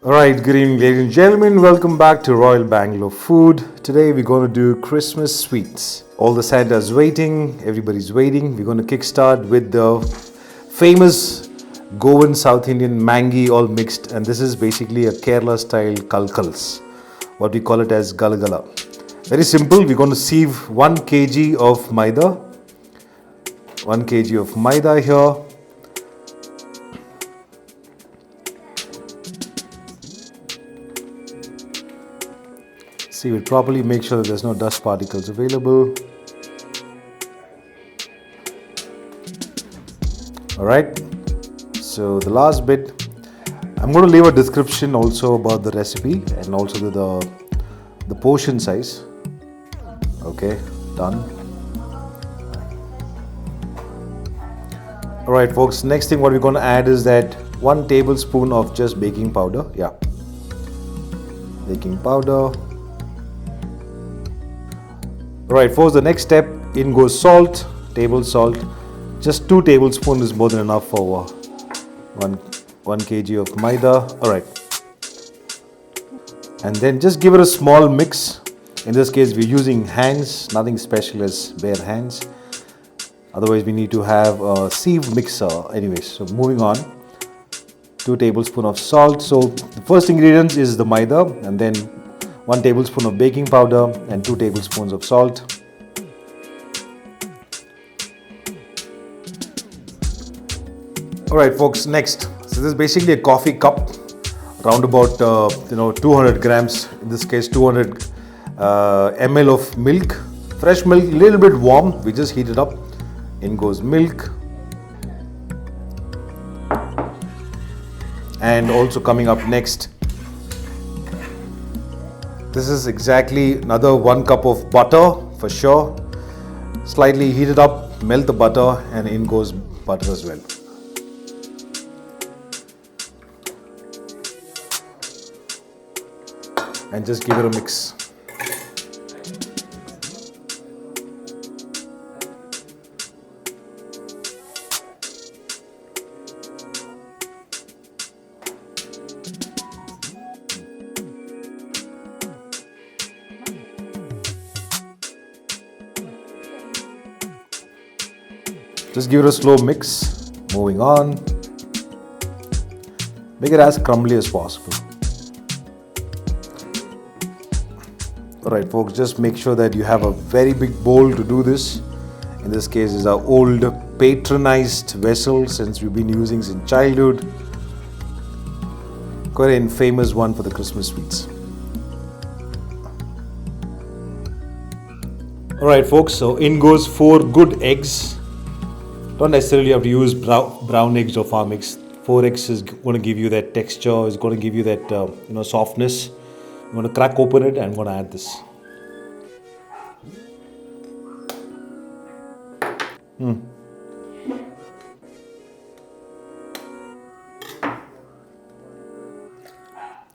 Alright, good evening, ladies and gentlemen. Welcome back to Royal Bangalore Food. Today we're going to do Christmas sweets. All the Santa's waiting, everybody's waiting. We're going to kickstart with the famous Goan South Indian mangi all mixed, and this is basically a Kerala style kalkals, what we call it as galagala. Very simple. We're going to sieve 1 kg of maida, 1 kg of maida here. Sieve it properly, make sure that there's no dust particles available. Alright, so the last bit, I'm going to leave a description also about the recipe and also the portion size. Okay, done. Alright folks, next thing what we're going to add is that 1 tablespoon of just baking powder. Yeah, baking powder. Alright folks, the next step, in goes salt, table salt. Just 2 tablespoons is more than enough for 1 kg of maida. Alright. And then just give it a small mix. In this case we're using hands, nothing special as bare hands. Otherwise we need to have a sieve mixer. Anyways, so moving on. 2 tablespoons of salt. So the first ingredients is the maida, and then 1 tablespoon of baking powder and 2 tablespoons of salt. Alright folks, next. So this is basically a coffee cup, around about 200 grams, in this case 200 ml of milk. Fresh milk, little bit warm, we just heat it up. In goes milk. And also coming up next, this is exactly another 1 cup of butter for sure. Slightly heat it up, melt the butter, and in goes butter as well. And just give it a mix. Just give it a slow mix. Moving on. Make it as crumbly as possible. Alright folks, just make sure that you have a very big bowl to do this. In this case is our old patronized vessel since we've been using since childhood. Quite a famous one for the Christmas sweets. Alright folks, so in goes 4 good eggs. Don't necessarily have to use brown eggs or farm eggs. 4 eggs is going to give you that texture, is going to give you that softness. I'm going to crack open it and I'm going to add this.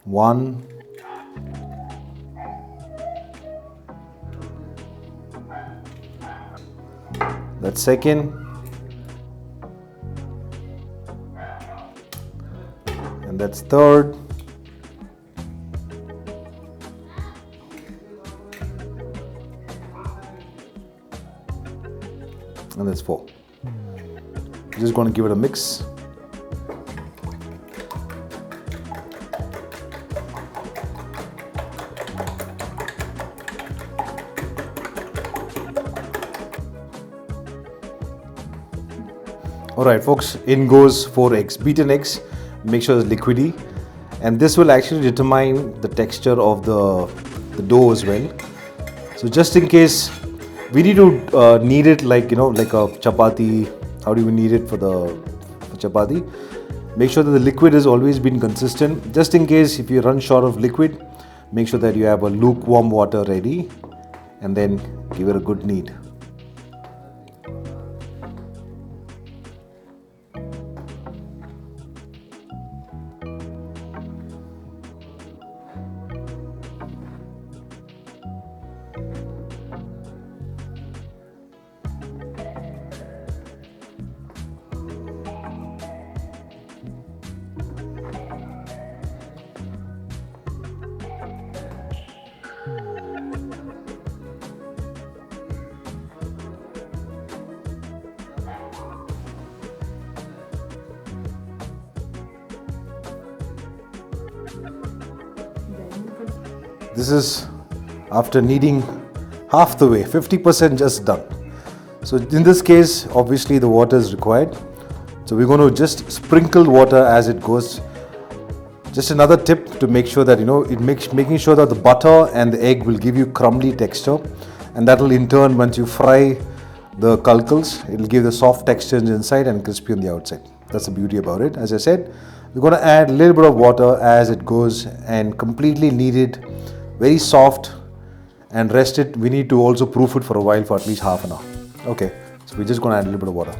One. That's second. And that's third. And that's 4. Just going to give it a mix. Alright folks, in goes 4 eggs, beaten eggs. Make sure it's liquidy, and this will actually determine the texture of the dough as well. So just in case we need to knead it like a chapati. How do we knead it for chapati? Make sure that the liquid has always been consistent. Just in case if you run short of liquid, make sure that you have a lukewarm water ready, and then give it a good knead. This is after kneading half the way, 50% just done. So in this case, obviously the water is required. So we're going to just sprinkle water as it goes. Just another tip to make sure that making sure that the butter and the egg will give you crumbly texture, and that will in turn, once you fry the kulkuls, it will give the soft texture inside and crispy on the outside. That's the beauty about it. As I said, we're going to add a little bit of water as it goes and completely knead it very soft and rest it. We need to also proof it for a while, for at least half an hour. Okay, so we're just going to add a little bit of water.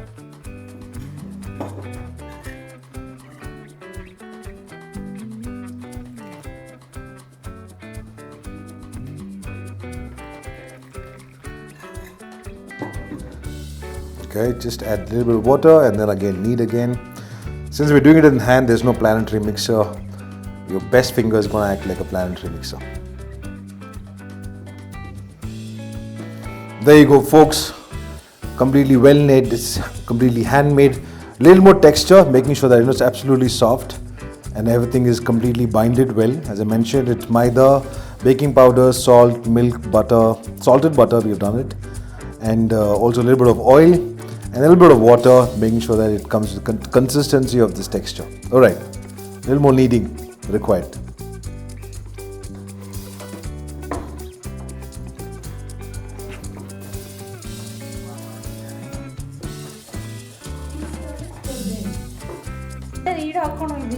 Okay, just add a little bit of water and then again knead again. Since we're doing it in hand, there's no planetary mixer. Your best finger is going to act like a planetary mixer. There you go, folks. Completely well made. It's completely handmade. Little more texture, making sure that it's absolutely soft and everything is completely binded well. As I mentioned, it's maida, baking powder, salt, milk, butter, salted butter. We've done it, and also a little bit of oil and a little bit of water, making sure that it comes to the consistency of this texture. All right, a little more kneading required.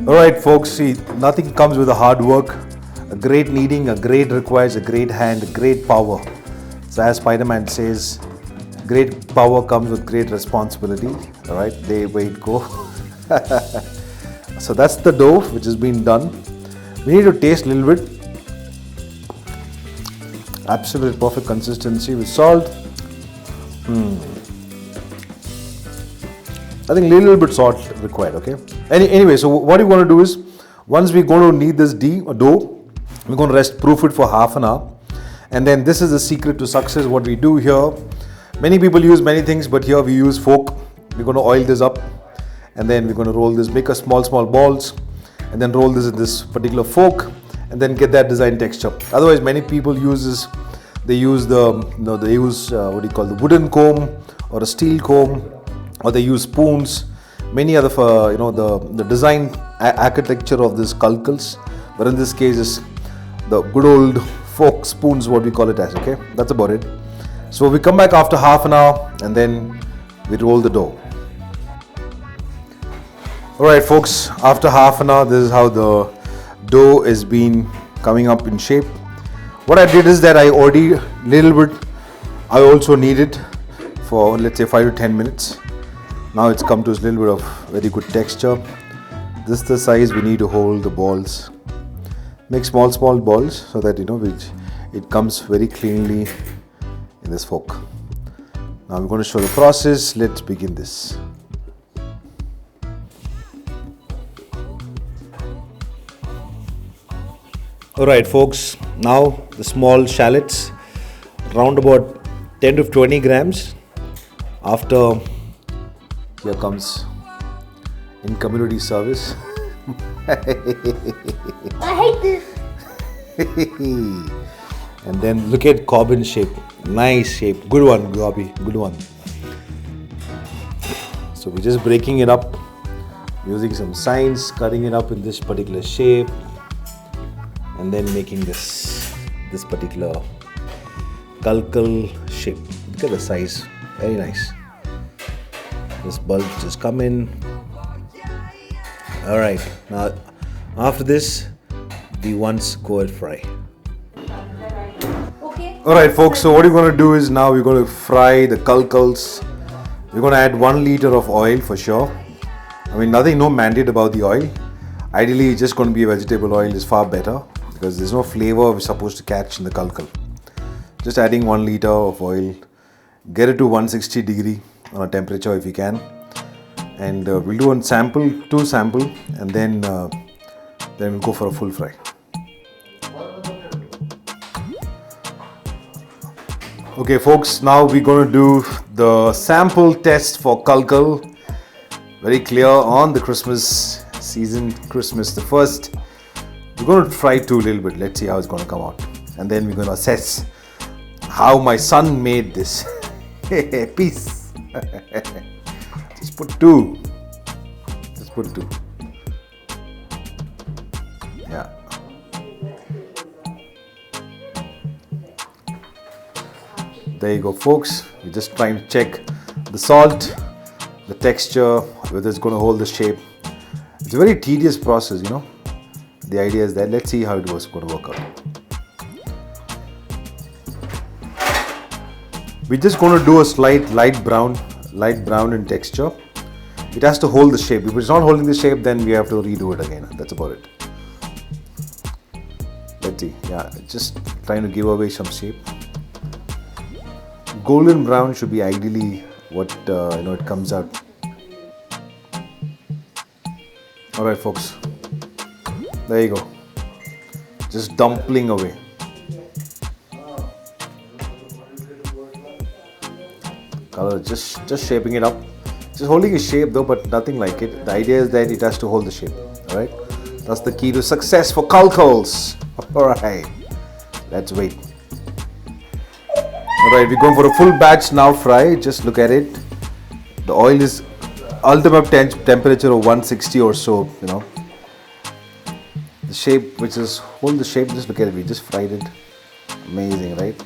Alright folks, see, nothing comes with a hard work. A great kneading, a great requires a great hand, a great power. So as Spider-Man says, great power comes with great responsibility. Alright, there we go. So that's the dough which has been done. We need to taste a little bit. Absolute perfect consistency with salt. I think a little bit salt required, okay? Anyway, so what you're going to do is, once we're going to knead this dough, we're going to proof it for half an hour. And then this is the secret to success, what we do here. Many people use many things, but here we use fork. We're going to oil this up, and then we're going to roll this, make a small balls, and then roll this in this particular fork, and then get that design texture. Otherwise, many people use this. They use the wooden comb or a steel comb, or they use spoons. Many other the design architecture of this kulkuls, but in this case is the good old fork spoons, what we call it as. Okay, that's about it. So we come back after half an hour and then we roll the dough. Alright folks, after half an hour, this is how the dough is been coming up in shape. What I did is that I already I also kneaded for, let's say, 5 to 10 minutes. Now it's come to a little bit of very good texture. This is the size we need to hold the balls. Make small balls so that it comes very cleanly in this fork. Now we're going to show the process. Let's begin this. Alright folks, now the small shallots, around about 10 to 20 grams. After, here comes in community service. I hate this. And then look at Corbin shape. Nice shape. Good one, Gobi. Good one. So we're just breaking it up using some science, cutting it up in this particular shape, and then making this particular kulkul shape. Look at the size. Very nice. This bulb just come in. Alright, now after this, we once go and fry. Okay. Alright folks, so what we're going to do is now we're going to fry the kulkuls. We're going to add 1 liter of oil for sure. I mean, no mandate about the oil. Ideally, it's just going to be a vegetable oil is far better because there's no flavor we're supposed to catch in the kulkul. Just adding 1 liter of oil. Get it to 160 degree on a temperature if you can. And we'll do 2 sample, and then we'll go for a full fry. Okay folks, now we're going to do the sample test for kulkul. Very clear on the Christmas season, Christmas the 1st. We're going to fry 2 a little bit. Let's see how it's going to come out. and then we're going to assess how my son made this. Peace. Just put two. Just put two. Yeah. There you go, folks. We're just trying to check the salt, the texture, whether it's going to hold the shape. It's a very tedious process, you know. The idea is that let's see how it was going to work out. We're just going to do a slight light brown in texture. It has to hold the shape. If it's not holding the shape, then we have to redo it again. That's about it. Let's see. Yeah, just trying to give away some shape. Golden brown should be ideally what it comes out. All right, folks. There you go. Just dumpling away. Color, just shaping it up. Just holding a shape though, but nothing like it. The idea is that it has to hold the shape. All right. That's the key to success for Kulkuls. All right. Let's wait. Alright, we're going for a full batch now fry. Just look at it. The oil is ultimate temperature of 160 or so, you know. The shape, which is hold the shape, just look at it. We just fried it. Amazing, right?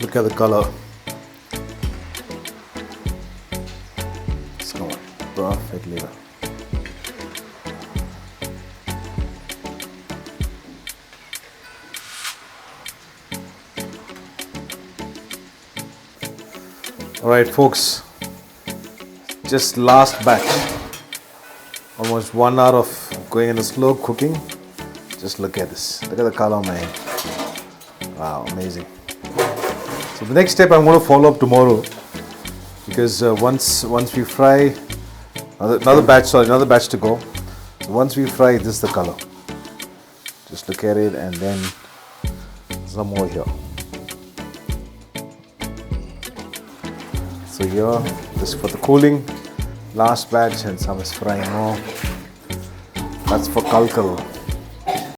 Look at the color. It's going perfectly well. Alright folks, just last batch. Almost 1 hour of going in a slow cooking. Just look at this. Look at the color, man. Wow, amazing. So the next step I'm going to follow up tomorrow, because once we fry, another batch to go. So once we fry, this is the color. Just look at it, and then some more here. So here, this for the cooling, last batch, and some is frying more. That's for Kulkul.